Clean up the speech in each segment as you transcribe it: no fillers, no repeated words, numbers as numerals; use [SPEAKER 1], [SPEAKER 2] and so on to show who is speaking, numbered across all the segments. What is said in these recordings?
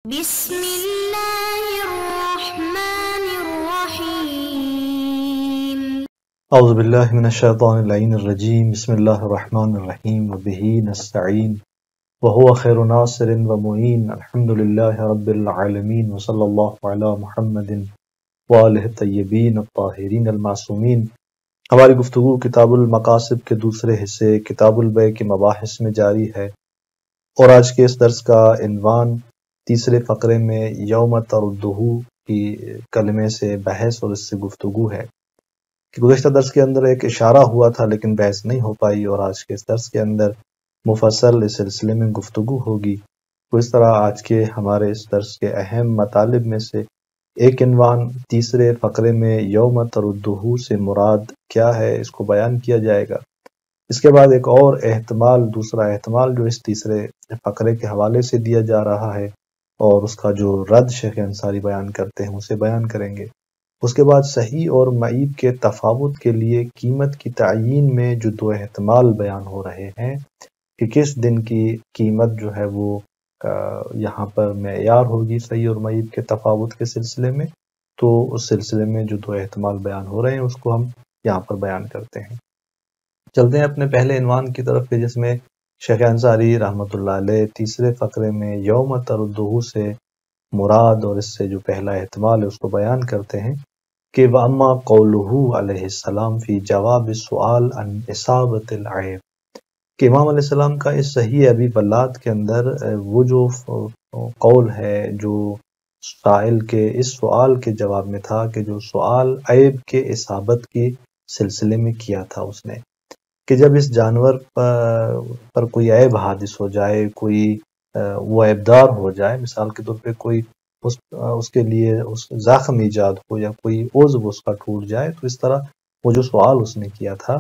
[SPEAKER 1] بسم اللہ الرحمن الرحیم
[SPEAKER 2] اعوذ باللہ من الشیطان اللعین الرجیم بسم اللہ الرحمن الرحیم وبہ نستعین وہو خیر ناصر ومعین الحمدللہ رب العالمین وصلی اللہ علی محمد وآلہ الطیبین الطاہرین المعصومین۔ ہماری گفتگو کتاب المقاصد کے دوسرے حصے کتاب البیع کے مباحث میں جاری ہے، اور آج کے اس درس کا عنوان تیسرے فقرے میں یوم تردہ کی کلمے سے بحث اور اس سے گفتگو ہے کہ گزشتہ درس کے اندر ایک اشارہ ہوا تھا لیکن بحث نہیں ہو پائی، اور آج کے اس درس کے اندر مفصل اس سلسلے میں گفتگو ہوگی۔ تو اس طرح آج کے ہمارے اس درس کے اہم مطالب میں سے ایک عنوان تیسرے فقرے میں یوم تردہ سے مراد کیا ہے اس کو بیان کیا جائے گا۔ اس کے بعد ایک اور احتمال، دوسرا احتمال جو اس تیسرے فقرے کے حوالے سے دیا جا رہا ہے اور اس کا جو رد شیخ انصاری بیان کرتے ہیں اسے بیان کریں گے۔ اس کے بعد صحیح اور معیب کے تفاوت کے لیے قیمت کی تعیین میں جو دو احتمال بیان ہو رہے ہیں کہ کس دن کی قیمت جو ہے وہ یہاں پر معیار ہوگی صحیح اور معیب کے تفاوت کے سلسلے میں، تو اس سلسلے میں جو دو احتمال بیان ہو رہے ہیں اس کو ہم یہاں پر بیان کرتے ہیں۔ چلتے ہیں اپنے پہلے عنوان کی طرف کہ جس میں شیخ انصاری رحمۃ اللہ علیہ تیسرے فقرے میں یوم تردہ سے مراد اور اس سے جو پہلا احتمال ہے اس کو بیان کرتے ہیں کہ وَأَمَّا قَوْلُهُ علیہ السلام فی جواب سؤال عن اصابت العیب، کہ امام علیہ السلام کا اس صحیح ابی بلاد کے اندر وہ جو قول ہے جو سائل کے اس سوال کے جواب میں تھا کہ جو سوال عیب کے اصابت کے سلسلے میں کیا تھا اس نے، کہ جب اس جانور پر کوئی عیب حادث ہو جائے، کوئی وہ عیبدار ہو جائے، مثال کے طور پہ کوئی اس کے لیے اس زخم ایجاد ہو یا کوئی عضو اس کا ٹوٹ جائے، تو اس طرح وہ جو سوال اس نے کیا تھا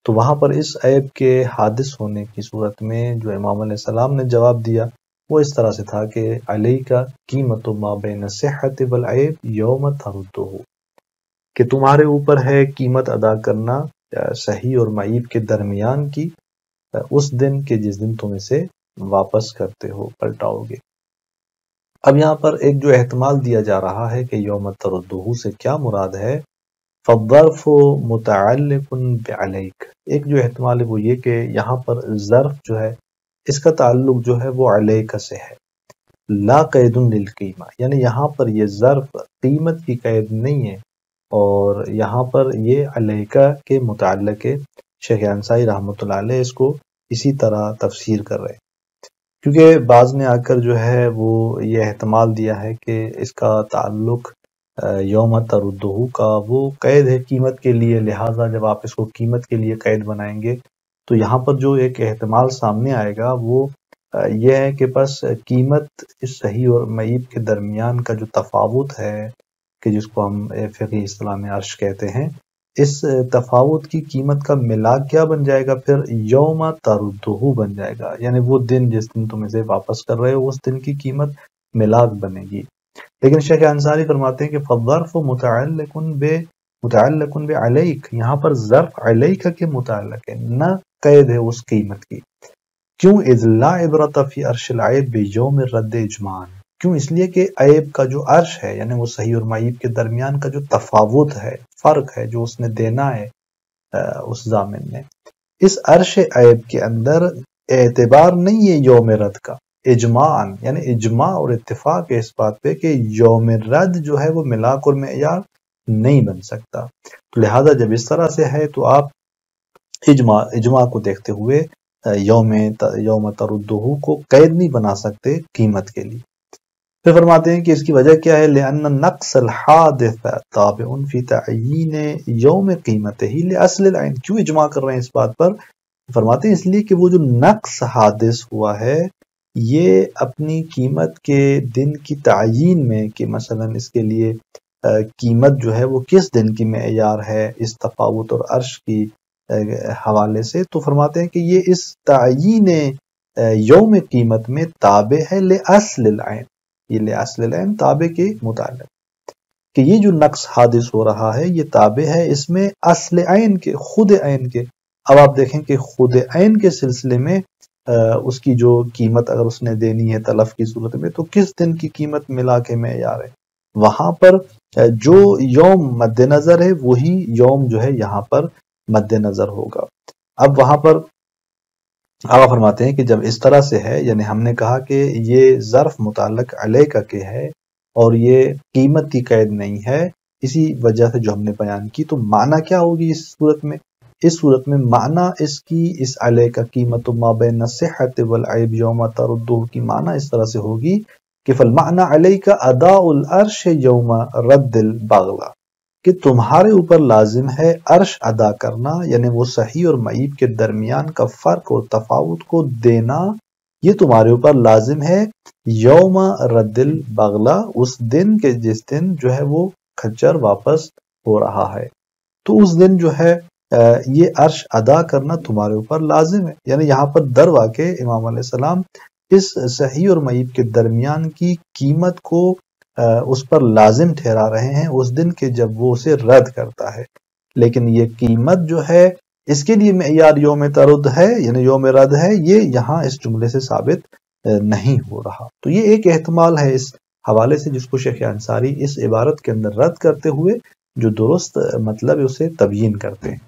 [SPEAKER 2] تو وہاں پر اس عیب کے حادث ہونے کی صورت میں جو امام علیہ السلام نے جواب دیا وہ اس طرح سے تھا کہ علیک قیمت ما بین الصحۃ والعیب یوم تردہ، کہ تمہارے اوپر ہے قیمت ادا کرنا صحیح اور معیب کے درمیان کی اس دن کے جس دن تم اسے واپس کرتے ہو، پلٹاؤ گے۔ اب یہاں پر ایک جو احتمال دیا جا رہا ہے کہ یوم تردہ سے کیا مراد ہے، فالظرف متعلق بعلیک، ایک جو احتمال ہے وہ یہ کہ یہاں پر ظرف جو ہے اس کا تعلق جو ہے وہ علیک سے ہے، لا قید للقیمہ، یعنی یہاں پر یہ ظرف قیمت کی قید نہیں ہے، اور یہاں پر یہ علیکہ کے متعلق ہے۔ شیخ انصاری رحمۃ اللہ علیہ اس کو اسی طرح تفسیر کر رہے ہیں، کیونکہ بعض نے آ کر جو ہے وہ یہ احتمال دیا ہے کہ اس کا تعلق یوم تردہ کا وہ قید ہے قیمت کے لیے، لہٰذا جب آپ اس کو قیمت کے لیے قید بنائیں گے تو یہاں پر جو ایک احتمال سامنے آئے گا وہ یہ ہے کہ بس قیمت اس صحیح اور معیب کے درمیان کا جو تفاوت ہے کہ جس کو ہم فقہی اصطلاح میں عرش کہتے ہیں، اس تفاوت کی قیمت کا ملاک کیا بن جائے گا، پھر یوم تردہ بن جائے گا، یعنی وہ دن جس دن تم اسے واپس کر رہے ہو اس دن کی قیمت ملاک بنے گی۔ لیکن شیخ انصاری فرماتے ہیں کہ فالظرف متعلق بعلیک، یہاں پر ظرف علیک کے متعلق ہے، نہ قید ہے اس قیمت کی۔ کیوں؟ اذ لا عبرۃ فی عرش العیب بیوم الرد اجماعاً، کیوں؟ اس لیے کہ عیب کا جو عرش ہے یعنی وہ صحیح اور معیب کے درمیان کا جو تفاوت ہے، فرق ہے جو اس نے دینا ہے اس ضامن نے، اس عرش عیب کے اندر اعتبار نہیں ہے یوم رد کا، اجماعاً یعنی اجماع اور اتفاق ہے اس بات پہ کہ یوم رد جو ہے وہ ملاک اور معیار نہیں بن سکتا، تو لہذا جب اس طرح سے ہے تو آپ اجماع کو دیکھتے ہوئے یوم تردہ کو قید نہیں بنا سکتے قیمت کے لیے۔ پھر فرماتے ہیں کہ اس کی وجہ کیا ہے، لأن النقص الحادث تابع فی تعیین یوم قیمتہ لأصل العین، کیوں اجماع کر رہے ہیں اس بات پر؟ فرماتے ہیں اس لیے کہ وہ جو نقص حادث ہوا ہے یہ اپنی قیمت کے دن کی تعیین میں کہ مثلا اس کے لیے قیمت جو ہے وہ کس دن کی معیار ہے اس تفاوت اور عرش کی حوالے سے، تو فرماتے ہیں کہ یہ اس تعیین یوم قیمت میں تابع ہے لأصل العین، یہ لأصل العین تابع کے متعلق، کہ یہ جو نقص حادث ہو رہا ہے یہ تابع ہے اس میں اصل عین کے، خود عین کے۔ اب آپ دیکھیں کہ خود عین کے سلسلے میں اس کی جو قیمت اگر اس نے دینی ہے تلف کی صورت میں تو کس دن کی قیمت ملا کے معیار ہے. وہاں پر جو یوم مد نظر ہے وہی یوم جو ہے یہاں پر مد نظر ہوگا. اب وہاں پر آپ فرماتے ہیں کہ جب اس طرح سے ہے، یعنی ہم نے کہا کہ یہ ظرف متعلق علیہ کا کہ ہے اور یہ قیمت کی قید نہیں ہے، اسی وجہ سے جو ہم نے بیان کی، تو معنی کیا ہوگی اس صورت میں؟ اس صورت میں معنی اس کی اس علیہ کا قیمت ما بین الصحت والعیب یوم تردہ کی معنی اس طرح سے ہوگی کہ فالمعنی علیہ کا ادا العرش یوم رد البغلہ، کہ تمہارے اوپر لازم ہے عرش ادا کرنا، یعنی وہ صحیح اور معیب کے درمیان کا فرق اور تفاوت کو دینا، یہ تمہارے اوپر لازم ہے یوم رد البغلہ، اس دن کے جس دن جو ہے وہ کھچر واپس ہو رہا ہے، تو اس دن جو ہے یہ عرش ادا کرنا تمہارے اوپر لازم ہے. یعنی یہاں پر در واقع امام علیہ السلام اس صحیح اور معیب کے درمیان کی قیمت کو اس پر لازم ٹھہرا رہے ہیں اس دن کے جب وہ اسے رد کرتا ہے. لیکن یہ قیمت جو ہے اس کے لیے معیار یوم ترد ہے، یعنی یوم رد ہے، یہ یہاں اس جملے سے ثابت نہیں ہو رہا. تو یہ ایک احتمال ہے اس حوالے سے جس کو شیخ انصاری اس عبارت کے اندر رد کرتے ہوئے جو درست مطلب ہے اسے تبیین کرتے ہیں.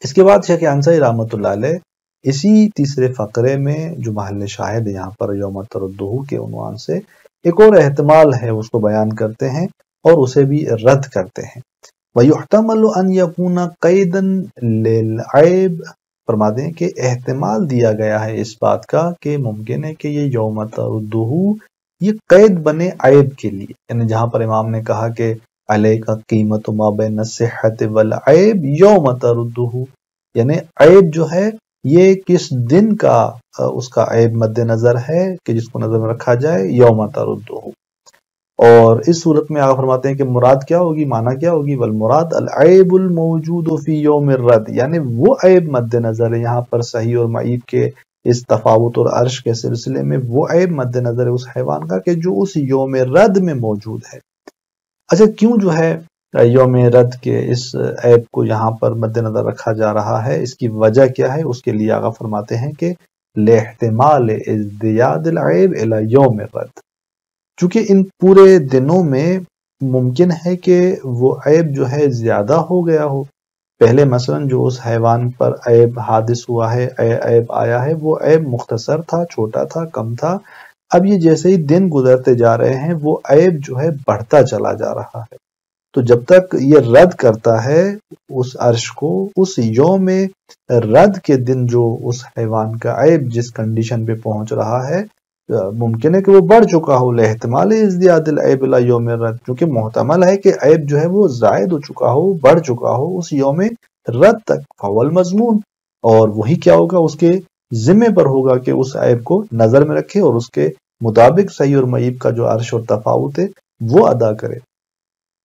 [SPEAKER 2] اس کے بعد شیخ انصاری رحمۃ اللہ علیہ اسی تیسرے فقرے میں جو محل شاہد ہے یہاں پر یوم تردہ کے عنوان سے ایک اور احتمال ہے اس کو بیان کرتے ہیں اور اسے بھی رد کرتے ہیں. وَيُحْتَمَلُ أَنْ يَكُونَ قَيْدًا لِلْعَيْبِ، فرما دیں کہ احتمال دیا گیا ہے اس بات کا کہ ممکن ہے کہ یہ یوم تردہ یہ قید بنے عیب کے لیے، یعنی جہاں پر امام نے کہا کہ علیہ کا قیمت ما بین الصحت والعیب یوم تردہ، یعنی عیب جو ہے یہ کس دن کا اس کا عیب مد نظر ہے کہ جس کو نظر میں رکھا جائے یوم تردہ. اور اس صورت میں آپ فرماتے ہیں کہ مراد کیا ہوگی، معنی کیا ہوگی؟ والمراد العیب الموجود فی یوم الرد، یعنی وہ عیب مد نظر ہے یہاں پر صحیح اور معیب کے اس تفاوت اور عرش کے سلسلے میں، وہ عیب مد نظر ہے اس حیوان کا کہ جو اس یوم رد میں موجود ہے. اچھا، کیوں جو ہے یوم رد کے اس عیب کو یہاں پر مد نظر رکھا جا رہا ہے، اس کی وجہ کیا ہے؟ اس کے لیے آقا فرماتے ہیں کہ لاحتمال ازدیاد العیب الی یوم الرد، چونکہ ان پورے دنوں میں ممکن ہے کہ وہ عیب جو ہے زیادہ ہو گیا ہو. پہلے مثلا جو اس حیوان پر عیب حادث ہوا ہے، عیب آیا ہے، وہ عیب مختصر تھا، چھوٹا تھا، کم تھا. اب یہ جیسے ہی دن گزرتے جا رہے ہیں وہ عیب جو ہے بڑھتا چلا جا رہا ہے. تو جب تک یہ رد کرتا ہے اس عرش کو، اس یوم رد کے دن جو اس حیوان کا عیب جس کنڈیشن پہ پہنچ رہا ہے ممکن ہے کہ وہ بڑھ چکا ہو. لاحتمال ازدیاد العیب الی یوم رد، کیونکہ محتمل ہے کہ عیب جو ہے وہ زائد ہو چکا ہو، بڑھ چکا ہو اس یوم رد تک. فول مضمون، اور وہی کیا ہوگا، اس کے ذمے پر ہوگا کہ اس عیب کو نظر میں رکھے اور اس کے مطابق صحیح اور معیب کا جو عرش اور تفاوت ہے وہ ادا کرے.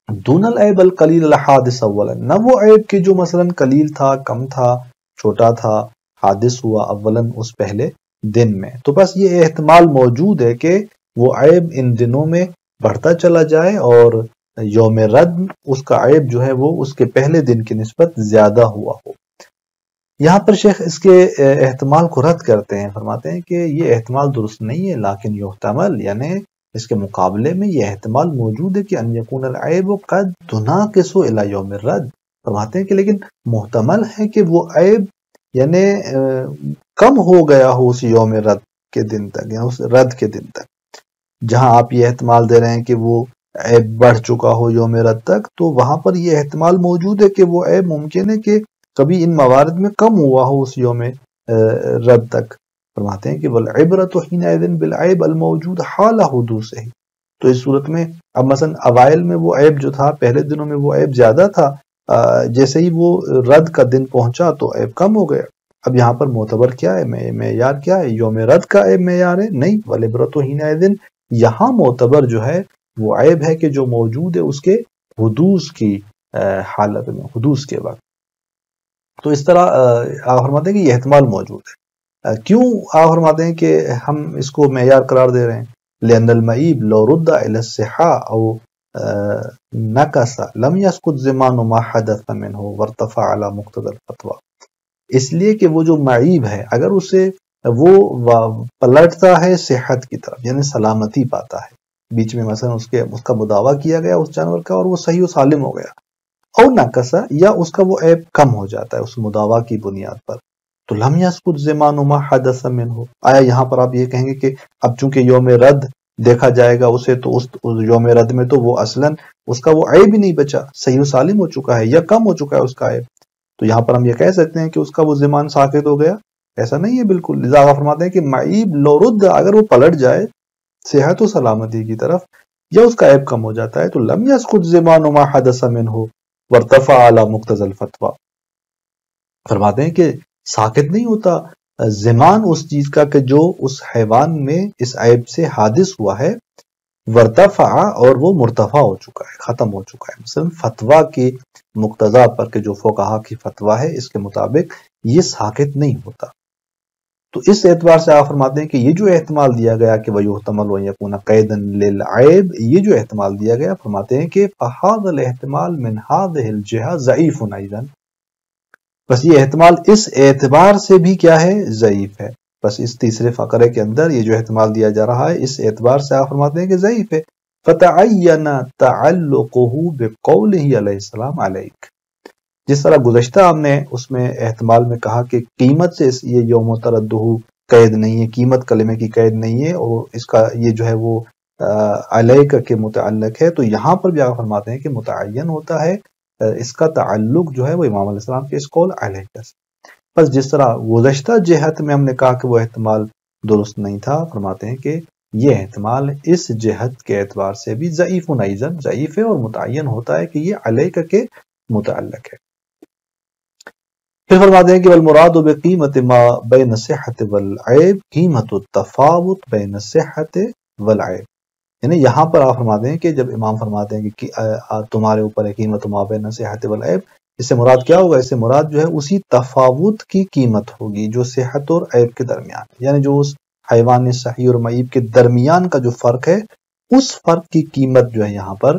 [SPEAKER 2] دون العیب القلیل الحادث اولا، نہ وہ عیب کہ جو مثلا قلیل تھا، کم تھا، چھوٹا تھا، حادث ہوا اولا اس پہلے دن میں. تو بس یہ احتمال موجود ہے کہ وہ عیب ان دنوں میں بڑھتا چلا جائے اور یوم رد اس کا عیب جو ہے وہ اس کے پہلے دن کی نسبت زیادہ ہوا ہو. یہاں پر شیخ اس کے احتمال کو رد کرتے ہیں، فرماتے ہیں کہ یہ احتمال درست نہیں ہے، لیکن یحتمل، یعنی اس کے مقابلے میں یہ احتمال موجود ہے کہ ان یکون العیب قد تناقص الی یوم الرد. فرماتے ہیں کہ لیکن محتمل ہے کہ وہ عیب یعنی کم ہو گیا ہو اس یوم رد کے دن تک، یا اس رد کے دن تک. جہاں آپ یہ احتمال دے رہے ہیں کہ وہ عیب بڑھ چکا ہو یوم رد تک، تو وہاں پر یہ احتمال موجود ہے کہ وہ عیب ممکن ہے کہ کبھی ان موارد میں کم ہوا ہو اس یوم رد تک. فرماتے ہیں کہ والعبرۃ حینئذ بالعیب الموجود حال حدوثہ. تو اس صورت میں اب مثلا اوائل میں وہ عیب جو تھا، پہلے دنوں میں وہ عیب زیادہ تھا، جیسے ہی وہ رد کا دن پہنچا تو عیب کم ہو گیا. اب یہاں پر معتبر کیا ہے، معیار کیا ہے؟ یوم رد کا عیب معیار ہے؟ نہیں، والعبرۃ حینئذ یہاں معتبر جو ہے وہ عیب ہے کہ جو موجود ہے اس کے حدوث کی حالت میں، حدوث کے وقت. تو اس طرح آپ فرماتے ہیں کہ یہ احتمال موجود ہے. کیوں آپ فرماتے ہیں کہ ہم اس کو معیار قرار دے رہے ہیں؟ لأن المعیب لو رد إلى الصحة أو نقص لم يسقط زمان ما حدث منه وارتفع على مقتضى الفتوى. اس لیے کہ وہ جو معیب ہے اگر اسے وہ پلٹتا ہے صحت کی طرف، یعنی سلامتی پاتا ہے۔ بیچ میں مثلا اس کا مداوع کیا گیا اس جانور کا اور وہ صحیح و سالم ہو گیا، اور نقصا یا اس کا وہ عیب کم ہو جاتا ہے اس مداوع کی بنیاد پر، تو لم یسقط زمان ما حدث منه۔ آیا یہاں پر آپ یہ کہیں گے کہ اب چونکہ یوم رد دیکھا جائے گا اسے، تو اس یوم رد میں تو وہ اصلاً اس کا وہ عیب ہی نہیں بچا، صحیح و سالم ہو چکا ہے یا کم ہو چکا ہے اس کا عیب، تو یہاں پر ہم یہ کہہ سکتے ہیں کہ اس کا وہ زمان ساقط ہو گیا؟ ایسا نہیں ہے بالکل۔ لذا آپ فرماتے ہیں کہ معیب لو رد، اگر وہ پلٹ جائے صحت و سلامتی کی طرف یا اس کا عیب کم ہو جاتا ہے، تو لم یسقط زمان ما حدث منه وارتفع على مقتضى الفتوى، فرماتے ہیں کہ ساکت نہیں ہوتا زمان اس چیز کا کہ جو اس حیوان میں اس عیب سے حادث ہوا ہے، ورتفع، اور وہ مرتفع ہو چکا ہے، ختم ہو چکا ہے، مثلا فتویٰ کے مقتضا پر کہ جو فقہا کی فتویٰ ہے اس کے مطابق یہ ساکت نہیں ہوتا۔ تو اس اعتبار سے آپ فرماتے ہیں کہ یہ جو احتمال دیا گیا کہ وَيُحْتَمَلُ أَن يَكُونَ قَيْدًا لِلْعَيْبِ، یہ جو احتمال دیا گیا، فرماتے ہیں کہ فَهَذَا الْاحْتِمَالُ مِنْ هَذِهِ الْجِهَةِ ضَعِيفٌ أَيْضًا، بس یہ احتمال اس اعتبار سے بھی کیا ہے؟ ضعیف ہے۔ بس اس تیسرے فقرے کے اندر یہ جو احتمال دیا جا رہا ہے اس اعتبار سے آپ فرماتے ہیں کہ ضعیف ہے۔ فَتَعَيَّنَ تَعَلُّقُهُ بِقَوْلِهِ علیہ السلام علیک، جس طرح گزشتہ ہم نے اس میں احتمال میں کہا کہ قیمت سے یہ یوم تردہ قید نہیں ہے، قیمت کلمے کی قید نہیں ہے، اور اس کا یہ جو ہے وہ علیک کے متعلق ہے، تو یہاں پر بھی آپ فرماتے ہیں کہ متعین ہوتا ہے، اس کا تعلق جو ہے وہ امام علیہ السلام کے اس قول علیک سے۔ بس جس طرح گزشتہ جہت میں ہم نے کہا کہ وہ احتمال درست نہیں تھا، فرماتے ہیں کہ یہ احتمال اس جہت کے اعتبار سے بھی ضعیف ایضاً ضعیف ہے، اور متعین ہوتا ہے کہ یہ علیک کے متعلق ہے۔ پھر فرماتے ہیں کہ والمراد بقیمت ما بین الصحت والعیب قیمت التفاوت بین الصحت والعیب، یعنی یہاں پر آپ فرماتے ہیں کہ جب امام فرماتے ہیں کہ تمہارے اوپر ہے قیمت ما بین الصحت والعیب، اس سے مراد کیا ہوگا؟ اس سے مراد جو ہے اسی تفاوت کی قیمت ہوگی جو صحت اور عیب کے درمیان، یعنی جو اس حیوان صحیح اور معیب کے درمیان کا جو فرق ہے، اس فرق کی قیمت جو ہے یہاں پر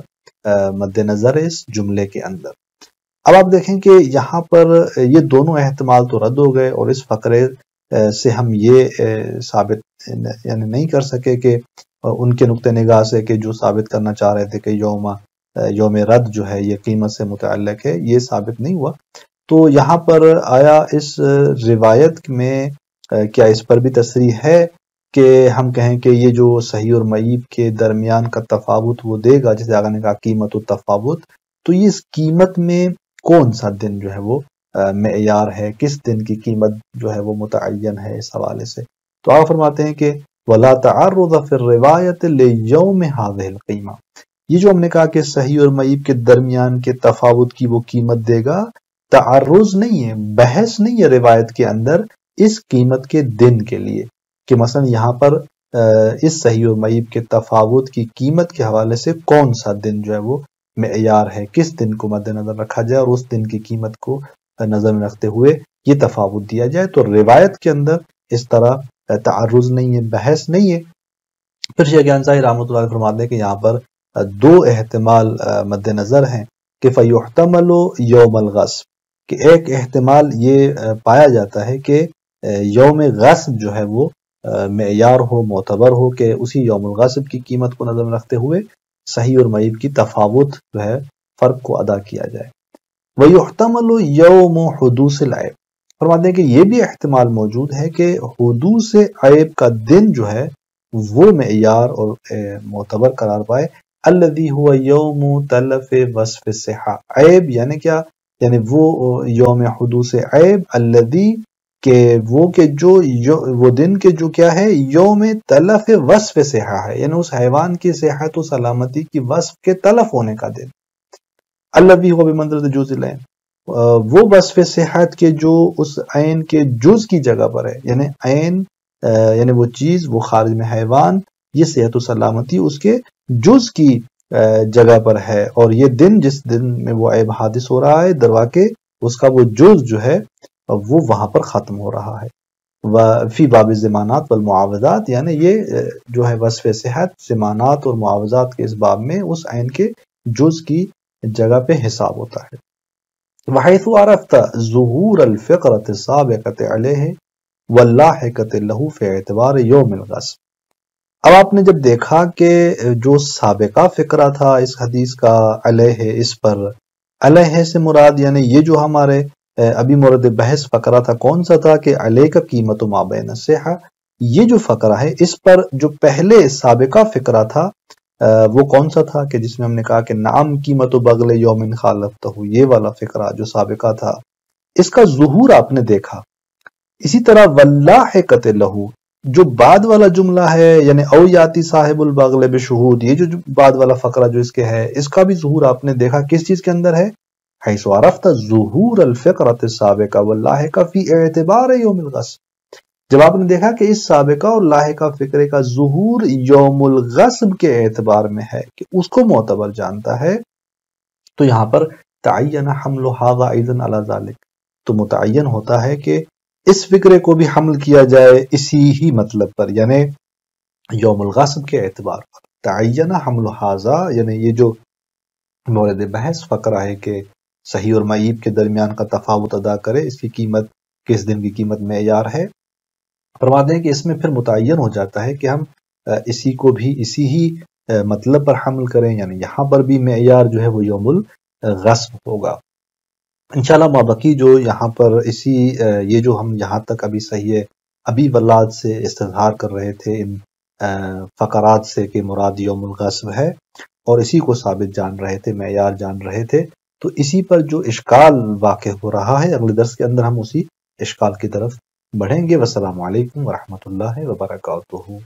[SPEAKER 2] مد نظر ہے اس جملے کے اندر۔ اب آپ دیکھیں کہ یہاں پر یہ دونوں احتمال تو رد ہو گئے، اور اس فقرے سے ہم یہ ثابت یعنی نہیں کر سکے کہ ان کے نقطہ نگاہ سے کہ جو ثابت کرنا چاہ رہے تھے کہ یوم رد جو ہے یہ قیمت سے متعلق ہے، یہ ثابت نہیں ہوا۔ تو یہاں پر آیا اس روایت میں کیا اس پر بھی تصریح ہے کہ ہم کہیں کہ یہ جو صحیح اور معیب کے درمیان کا تفاوت وہ دے گا، جسے آگے نے کہا قیمت و تفاوت، تو یہ اس قیمت میں کون سا دن جو ہے وہ معیار ہے، کس دن کی قیمت جو ہے وہ متعین ہے، اس حوالے سے تو آپ فرماتے ہیں کہ وَلَا تَعَرُّضَ فِي الرِّوَایَةِ لِيَوْمِ هَذِهِ الْقِیمَةِ، یہ جو ہم نے کہا کہ صحیح اور معیب کے درمیان کے تفاوت کی وہ قیمت دے گا، تعرض نہیں ہے، بحث نہیں ہے روایت کے اندر اس قیمت کے دن کے لیے، کہ مثلا یہاں پر اس صحیح اور معیب کے تفاوت کی قیمت کے حوالے سے کون سا دن جو ہے وہ معیار ہے، کس دن کو مد نظر رکھا جائے اور اس دن کی قیمت کو نظر میں رکھتے ہوئے یہ تفاوت دیا جائے، تو روایت کے اندر اس طرح تعرض نہیں ہے، بحث نہیں ہے۔ پھر شیخ انصاری رحمۃ اللہ علیہ فرماتے ہیں کہ یہاں پر دو احتمال مد نظر ہیں کہ فیحتمل یوم الغصب، کہ ایک احتمال یہ پایا جاتا ہے کہ یوم غصب جو ہے وہ معیار ہو، معتبر ہو، کہ اسی یوم الغصب کی قیمت کو نظر میں رکھتے ہوئے صحیح اور معیب کی تفاوت جو ہے فرق کو ادا کیا جائے۔ وَيُحْتَمَلُ يَوْمُ حُدُوثِ الْعَیب، فرماتے ہیں کہ یہ بھی احتمال موجود ہے کہ حدوث عیب کا دن جو ہے وہ معیار اور معتبر قرار پائے۔ الذی هو یوم تلف وصف الصحہ، عیب یعنی کیا؟ یعنی وہ یوم حدوث عیب، الذی کہ وہ دن کے جو کیا ہے یوم تلف وصف صحہ ہے، یعنی اس حیوان کی صحت و سلامتی کی وصف کے تلف ہونے کا دن۔ الذی هو بمنزلۃ جزء العین، وہ وصف صحت کے جو اس عین کے جز کی جگہ پر ہے، یعنی عین یعنی وہ چیز، وہ خارج میں حیوان، یہ صحت و سلامتی اس کے جز کی جگہ پر ہے، اور یہ دن جس دن میں وہ عیب حادث ہو رہا ہے درواقع اس کا وہ جز جو ہے وہ وہاں پر ختم ہو رہا ہے۔ فی باب الضمانات والمعاوضات، یعنی یہ جو ہے وصف صحت ضمانات اور معاوضات کے اس باب میں اس عین کے جز کی جگہ پہ حساب ہوتا ہے۔ وحیث عرفت ظہور الفقرۃ السابقۃ علیہ واللاحقۃ لہ فی اعتبار یوم الغصب۔ اب آپ نے جب دیکھا کہ جو سابقہ فقرہ تھا اس حدیث کا علیہ، اس پر علیہ سے مراد یعنی یہ جو ہمارے ابھی مورد بحث فقرہ تھا کون سا تھا کہ علیہ کا قیمت ما بین الصحہ، یہ جو فقرہ ہے اس پر جو پہلے سابقہ فقرہ تھا وہ کون سا تھا کہ جس میں ہم نے کہا کہ نعم قیمت بغل یوم خالفتہ، یہ والا فقرہ جو سابقہ تھا اس کا ظہور آپ نے دیکھا۔ اسی طرح واللاحقۃ لہ جو بعد والا جملہ ہے یعنی او یاتی صاحب البغل بشہود، یہ جو بعد والا فقرہ جو اس کے ہے اس کا بھی ظہور آپ نے دیکھا کس چیز کے اندر ہے، حیث عرفت ظہور الفقرۃ السابقہ واللاحقہ فی اعتبار یوم الغصب، جب آپ نے دیکھا کہ اس سابقہ اور لاحقہ فقرے کا ظہور یوم الغصب کے اعتبار میں ہے کہ اس کو معتبر جانتا ہے، تو یہاں پر تعین حمل ھذا ایضا علی ذلک، تو متعین ہوتا ہے کہ اس فقرے کو بھی حمل کیا جائے اسی ہی مطلب پر یعنی یوم الغصب کے اعتبار پر۔ تعین حمل ھذا یعنی یہ جو مورد بحث فقرہ ہے کہ صحیح اور معیب کے درمیان کا تفاوت ادا کرے، اس کی قیمت کس دن کی قیمت معیار ہے، فرماتے ہیں کہ اس میں پھر متعین ہو جاتا ہے کہ ہم اسی کو بھی اسی ہی مطلب پر حمل کریں، یعنی یہاں پر بھی معیار جو ہے وہ یوم الغصب ہوگا۔ انشاءاللہ مابقی جو یہاں پر اسی یہ جو ہم یہاں تک ابھی صحیح ابھی ولاد سے استظہار کر رہے تھے ان فقرات سے کہ مراد یوم الغصب ہے اور اسی کو ثابت جان رہے تھے، معیار جان رہے تھے، تو اسی پر جو اشکال واقع ہو رہا ہے اگلے درس کے اندر ہم اسی اشکال کی طرف بڑھیں گے۔ والسلام علیکم ورحمۃ اللہ وبرکاتہ۔